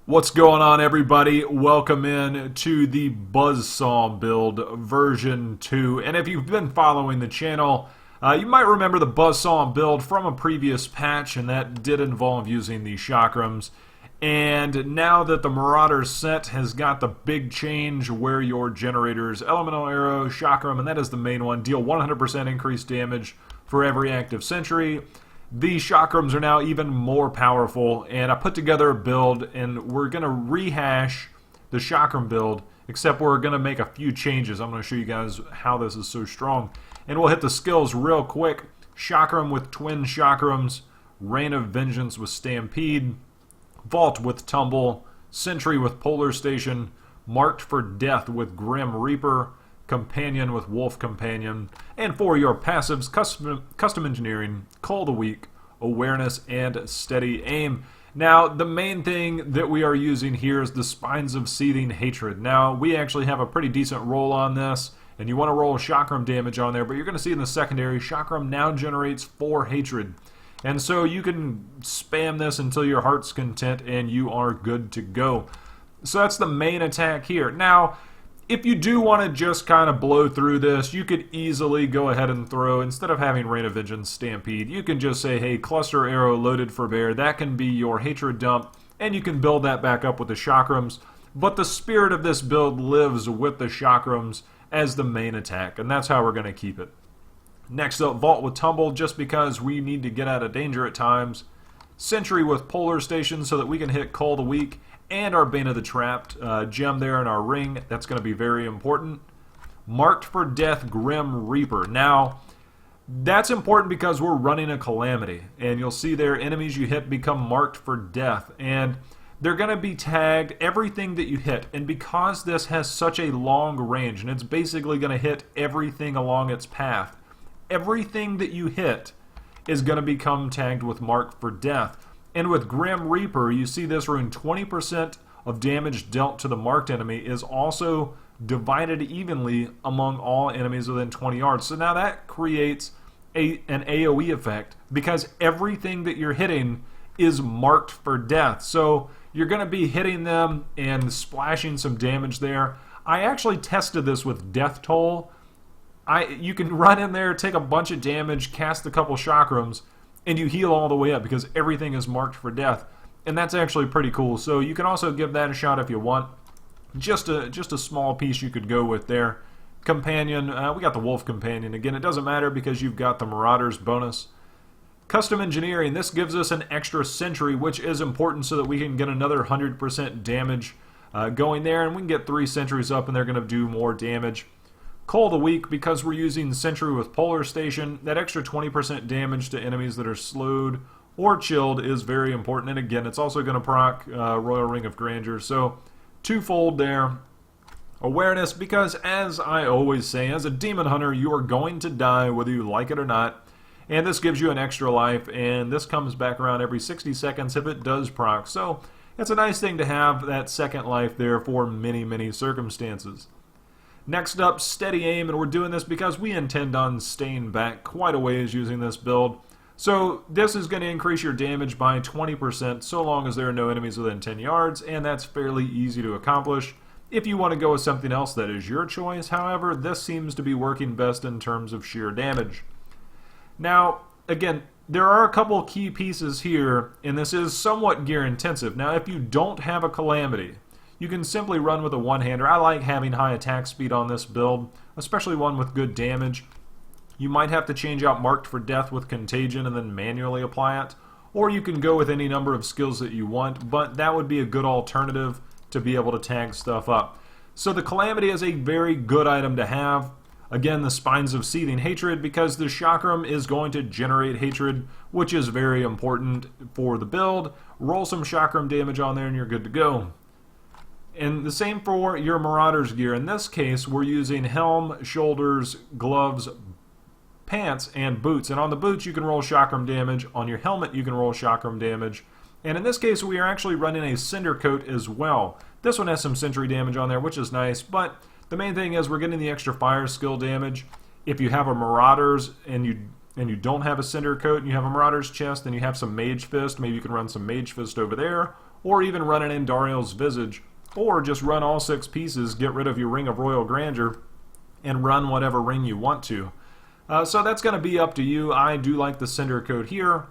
What's going on, everybody? Welcome in to the Buzzsaw build version 2. And if you've been following the channel, you might remember the Buzzsaw build from a previous patch, and that did involve using the chakrams. And now that the Marauder set has got the big change where your generators, Elemental Arrow, Chakram, and that is the main one, deal 100% increased damage for every active sentry. The chakrams are now even more powerful, and I put together a build, and we're going to rehash the chakram build, except we're going to make a few changes. I'm going to show you guys how this is so strong. And we'll hit the skills real quick. Chakram with Twin Chakrams, Rain of Vengeance with Stampede, Vault with Tumble, Sentry with Polar Station, Marked for Death with Grim Reaper, Companion with Wolf Companion, and for your passives, custom Engineering, Call the Weak, Awareness, and Steady Aim. Now, the main thing that we are using here is the Spines of Seething Hatred. Now, we actually have a pretty decent roll on this, and you want to roll chakram damage on there, but you're going to see in the secondary, chakram now generates 4 hatred. And so you can spam this until your heart's content, and you are good to go. So that's the main attack here. Now, if you do want to just kind of blow through this, you could easily go ahead and throw, instead of having Rain of Vengeance, Stampede, you can just say, hey, Cluster Arrow loaded for bear. That can be your hatred dump, and you can build that back up with the chakrams. But the spirit of this build lives with the chakrams as the main attack, and that's how we're going to keep it. Next up, Vault with Tumble, just because we need to get out of danger at times. Sentry with Polar Station so that we can hit Call the Weak, and our Bane of the Trapped gem there in our ring. That's going to be very important. Marked for Death, Grim Reaper. Now, that's important because we're running a Calamity, and you'll see there enemies you hit become marked for death, and they're going to be tagged everything that you hit. And because this has such a long range, and it's basically going to hit everything along its path, everything that you hit is going to become tagged with marked for death. And with Grim Reaper, you see this rune, 20% of damage dealt to the marked enemy is also divided evenly among all enemies within 20 yards. So now that creates an AoE effect because everything that you're hitting is marked for death. So you're going to be hitting them and splashing some damage there. I actually tested this with Death Toll. You can run in there, take a bunch of damage, cast a couple chakrams, and you heal all the way up because everything is marked for death. And that's actually pretty cool. So you can also give that a shot if you want. Just a small piece you could go with there. Companion, we got the Wolf Companion. Again, it doesn't matter because you've got the Marauders bonus. Custom Engineering, this gives us an extra sentry, which is important so that we can get another 100% damage going there. And we can get 3 sentries up and they're going to do more damage. Call the Weak, because we're using Sentry with Polar Station, that extra 20% damage to enemies that are slowed or chilled is very important. And again, it's also going to proc Royal Ring of Grandeur. So, twofold there. Awareness, because as I always say, as a Demon Hunter, you are going to die whether you like it or not. And this gives you an extra life, and this comes back around every 60 seconds if it does proc. So, it's a nice thing to have that second life there for many, many circumstances. Next up, Steady Aim, and we're doing this because we intend on staying back quite a ways using this build. So this is going to increase your damage by 20% so long as there are no enemies within 10 yards, and that's fairly easy to accomplish. If you want to go with something else, that is your choice. However, this seems to be working best in terms of sheer damage. Now, again, there are a couple key pieces here, and this is somewhat gear intensive. Now, if you don't have a Calamity, you can simply run with a one-hander. I like having high attack speed on this build, especially one with good damage. You might have to change out Marked for Death with Contagion and then manually apply it. Or you can go with any number of skills that you want, but that would be a good alternative to be able to tag stuff up. So the Calamity is a very good item to have. Again, the Spines of Seething Hatred, because the chakram is going to generate hatred, which is very important for the build. Roll some chakram damage on there and you're good to go. And the same for your Marauder's gear. In this case, we're using helm, shoulders, gloves, pants, and boots. And on the boots, you can roll chakram damage. On your helmet, you can roll chakram damage. And in this case, we are actually running a cinder coat as well. This one has some sentry damage on there, which is nice. But the main thing is we're getting the extra fire skill damage. If you have a Marauders and you don't have a cinder coat and you have a Marauder's chest and you have some Mage Fist, maybe you can run some Mage Fist over there. or even running in Dariel's Visage, or just run all 6 pieces, get rid of your Ring of Royal Grandeur, and run whatever ring you want to. So that's going to be up to you. I do like the Cinder Coat here.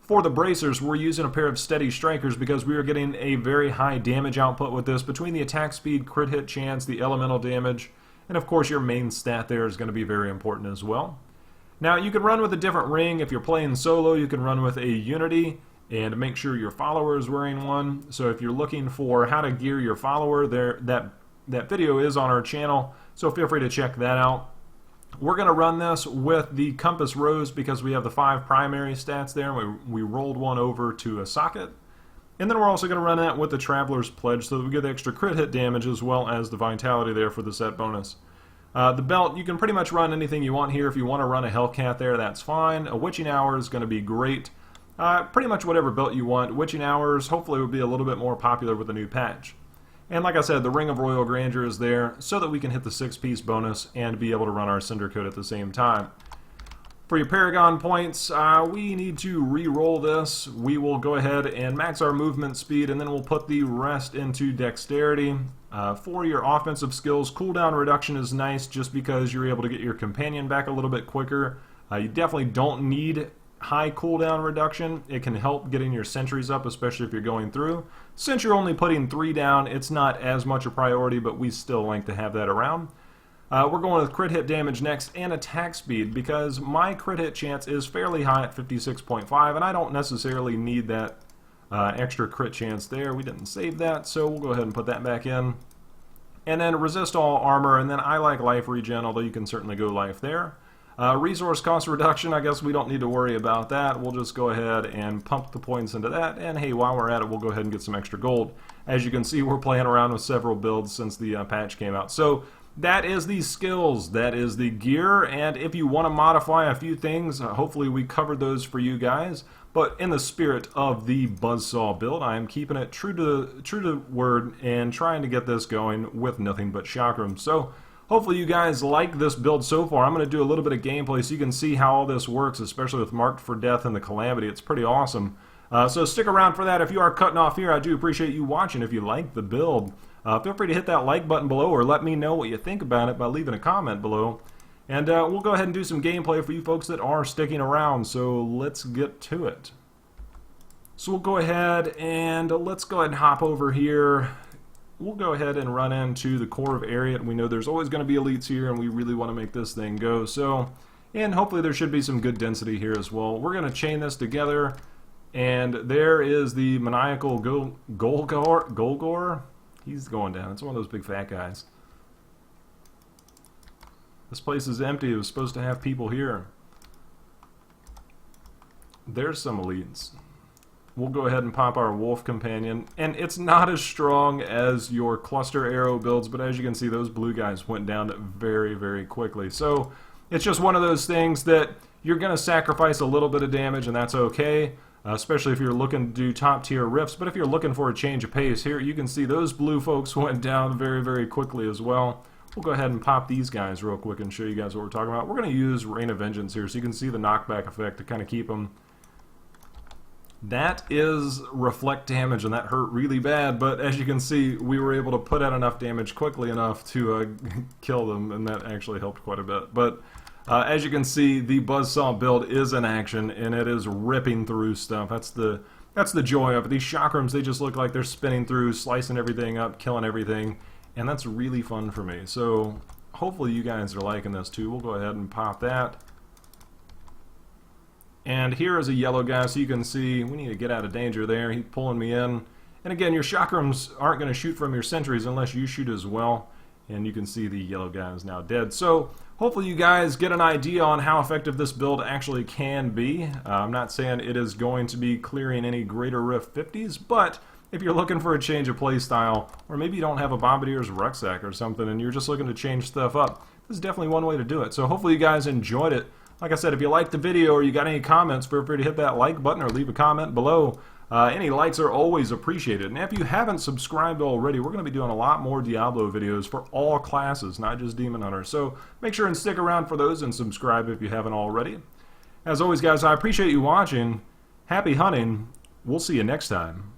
For the bracers, we're using a pair of Steady Strikers because we are getting a very high damage output with this, between the attack speed, crit hit chance, the elemental damage, and of course your main stat there is going to be very important as well. Now you can run with a different ring. If you're playing solo, you can run with a Unity and make sure your follower is wearing one. So if you're looking for how to gear your follower, that video is on our channel, so feel free to check that out. We're going to run this with the Compass Rose because we have the 5 primary stats there. We rolled one over to a socket. And then we're also going to run that with the Traveler's Pledge so that we get the extra crit hit damage as well as the Vitality there for the set bonus. The belt, you can pretty much run anything you want here. If you want to run a Hellcat there, that's fine. A Witching Hour is going to be great. Pretty much whatever belt you want. Witching Hours hopefully will be a little bit more popular with the new patch. And like I said, the Ring of Royal Grandeur is there so that we can hit the 6-piece bonus and be able to run our Cinder Coat at the same time. For your Paragon points, we need to re-roll this. We will go ahead and max our movement speed, and then we'll put the rest into Dexterity. For your offensive skills, cooldown reduction is nice just because you're able to get your companion back a little bit quicker. You definitely don't need high cooldown reduction. It can help getting your sentries up, especially if you're going through. Since you're only putting 3 down, it's not as much a priority, but we still like to have that around. We're going with crit hit damage next and attack speed because my crit hit chance is fairly high at 56.5, and I don't necessarily need that extra crit chance there. We didn't save that, so we'll go ahead and put that back in. And then resist all armor, and then I like life regen, although you can certainly go life there. Resource cost reduction, I guess we don't need to worry about that. We'll just go ahead and pump the points into that, and hey, while we're at it, we'll go ahead and get some extra gold. As you can see, we're playing around with several builds since the patch came out. So that is the skills, that is the gear, and if you want to modify a few things, hopefully we covered those for you guys. But in the spirit of the Buzzsaw build, I am keeping it true to word and trying to get this going with nothing but chakrams. So hopefully you guys like this build so far. I'm going to do a little bit of gameplay so you can see how all this works, especially with Marked for Death and the Calamity. It's pretty awesome. So stick around for that. If you are cutting off here, I do appreciate you watching. If you like the build, feel free to hit that like button below or let me know what you think about it by leaving a comment below. And we'll go ahead and do some gameplay for you folks that are sticking around. So let's get to it. So we'll go ahead and hop over here. We'll go ahead and run into the core of Ariat. We know there's always going to be elites here, and we really want to make this thing go. So, and hopefully there should be some good density here as well. We're going to chain this together, and there is the maniacal Golgor. He's going down. It's one of those big fat guys. This place is empty. It was supposed to have people here. There's some elites. We'll go ahead and pop our Wolf Companion, and it's not as strong as your Cluster Arrow builds, but as you can see, those blue guys went down very, very quickly. So it's just one of those things that you're going to sacrifice a little bit of damage, and that's okay, especially if you're looking to do top-tier rifts. But if you're looking for a change of pace, here you can see those blue folks went down very, very quickly as well. We'll go ahead and pop these guys real quick and show you guys what we're talking about. We're going to use Rain of Vengeance here, so you can see the knockback effect to kind of keep them. That is reflect damage, and that hurt really bad, but as you can see, we were able to put out enough damage quickly enough to kill them, and that actually helped quite a bit. But as you can see, the Buzzsaw build is in action, and it is ripping through stuff. That's the joy of it. These chakrams, they just look like they're spinning through, slicing everything up, killing everything, and that's really fun for me. So hopefully you guys are liking this too. We'll go ahead and pop that. And here is a yellow guy, so you can see we need to get out of danger there. He's pulling me in. And again, your chakrams aren't going to shoot from your sentries unless you shoot as well. And you can see the yellow guy is now dead. So hopefully you guys get an idea on how effective this build actually can be. I'm not saying it is going to be clearing any greater Rift 50s, but if you're looking for a change of play style, or maybe you don't have a Bombardier's rucksack or something and you're just looking to change stuff up, this is definitely one way to do it. So hopefully you guys enjoyed it. Like I said, if you liked the video or you got any comments, feel free to hit that like button or leave a comment below. Any likes are always appreciated. And if you haven't subscribed already, we're going to be doing a lot more Diablo videos for all classes, not just Demon Hunter. So make sure and stick around for those and subscribe if you haven't already. As always, guys, I appreciate you watching. Happy hunting. We'll see you next time.